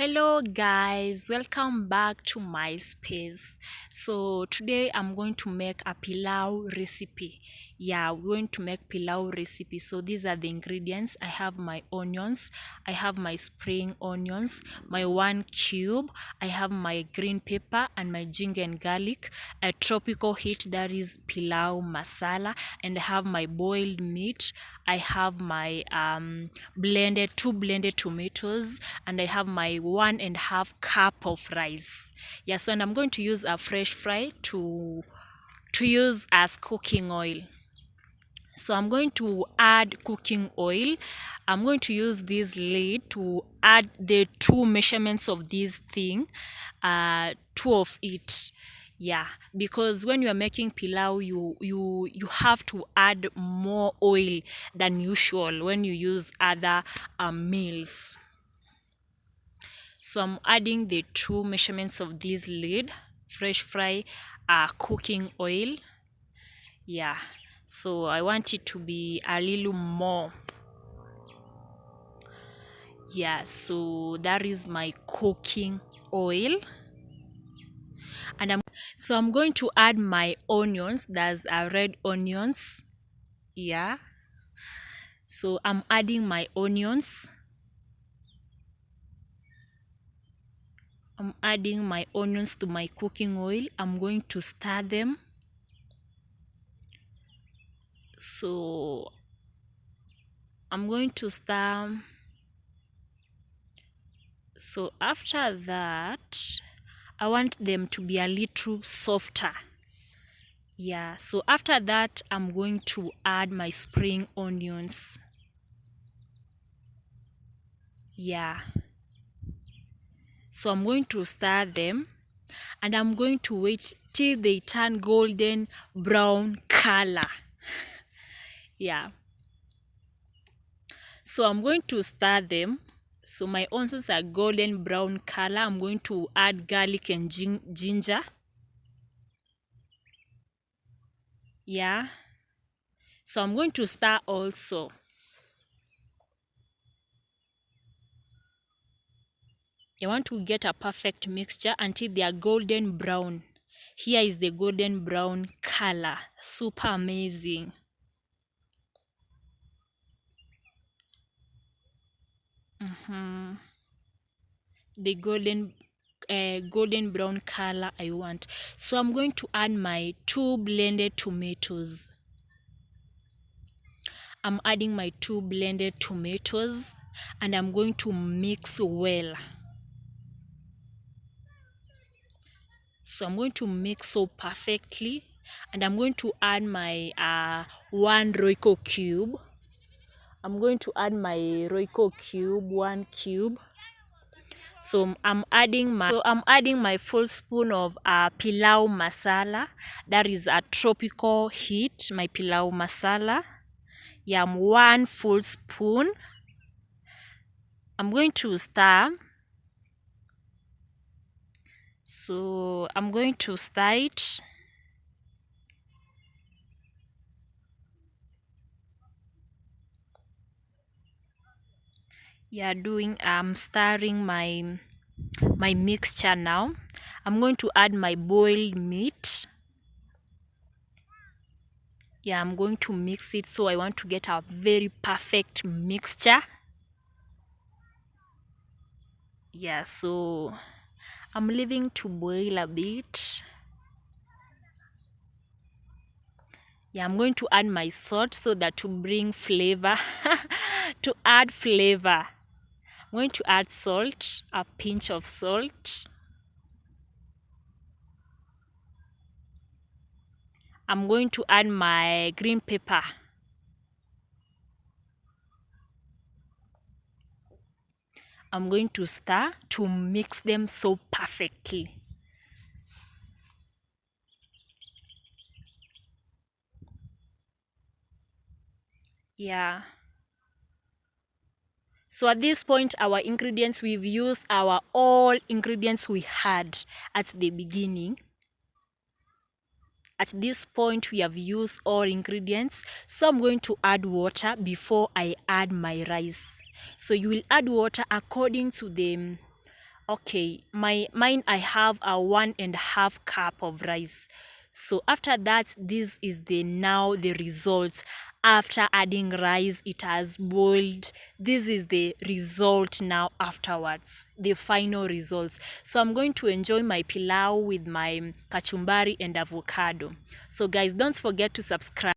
Hello guys, welcome back to my space. So today I'm going to make a pilau recipe. Yeah, we're going to make pilau recipe. So these are the ingredients. I have my onions, I have my spring onions, my 1 cube, I have my green pepper and my ginger and garlic, a tropical heat that is pilau masala, and I have my boiled meat. I have my two blended tomatoes, and I have my 1.5 cup of rice. Yes, and I'm going to use a fresh fry to use as cooking oil. So I'm going to add cooking oil. I'm going to use this lid to add the two measurements of this thing, two of it. Yeah, because when you are making pilau, you have to add more oil than usual when you use other meals. So I'm adding the two measurements of this lid, fresh fry, cooking oil. Yeah, so I want it to be a little more. Yeah, so that is my cooking oil. And I'm going to add my onions. That's red onions. Yeah, so I'm adding my onions. I'm adding my onions to my cooking oil. I'm going to stir them. So I'm going to stir. So after that, I want them to be a little softer. Yeah, so after that, I'm going to add my spring onions. Yeah, so I'm going to stir them, and I'm going to wait till they turn golden brown color. Yeah, so I'm going to stir them. So my onions are golden brown color. I'm going to add garlic and ginger. Yeah, so I'm going to stir also. I want to get a perfect mixture until they are golden brown. Here is the golden brown color. Super amazing. The golden brown color I want. So I'm going to add my 2 blended tomatoes. I'm adding my 2 blended tomatoes, and I'm going to mix well. So I'm going to mix so perfectly, and I'm going to add my 1 Royco cube. I'm going to add my Royco cube, 1 cube. So I'm adding my full spoon of pilau masala. That is a tropical heat, my pilau masala. Yeah, 1 full spoon. I'm going to stir. So I'm going to stir it. Yeah, I'm stirring my mixture now. I'm going to add my boiled meat. Yeah, I'm going to mix it. So I want to get a very perfect mixture. Yeah, so I'm leaving to boil a bit. Yeah, I'm going to add my salt so that to bring flavor. To add flavor, I'm going to add salt, a pinch of salt. I'm going to add my green pepper. I'm going to stir to mix them so perfectly. Yeah. So at this point, our ingredients, we've used all ingredients we had at the beginning. At this point, we have used all ingredients. So I'm going to add water before I add my rice. So you will add water according to the Okay, mine I have a 1.5 cup of rice. So after that, this is the results. After adding rice, it has boiled. This is the result now afterwards, the final results. So I'm going to enjoy my pilau with my kachumbari and avocado. So guys, don't forget to subscribe.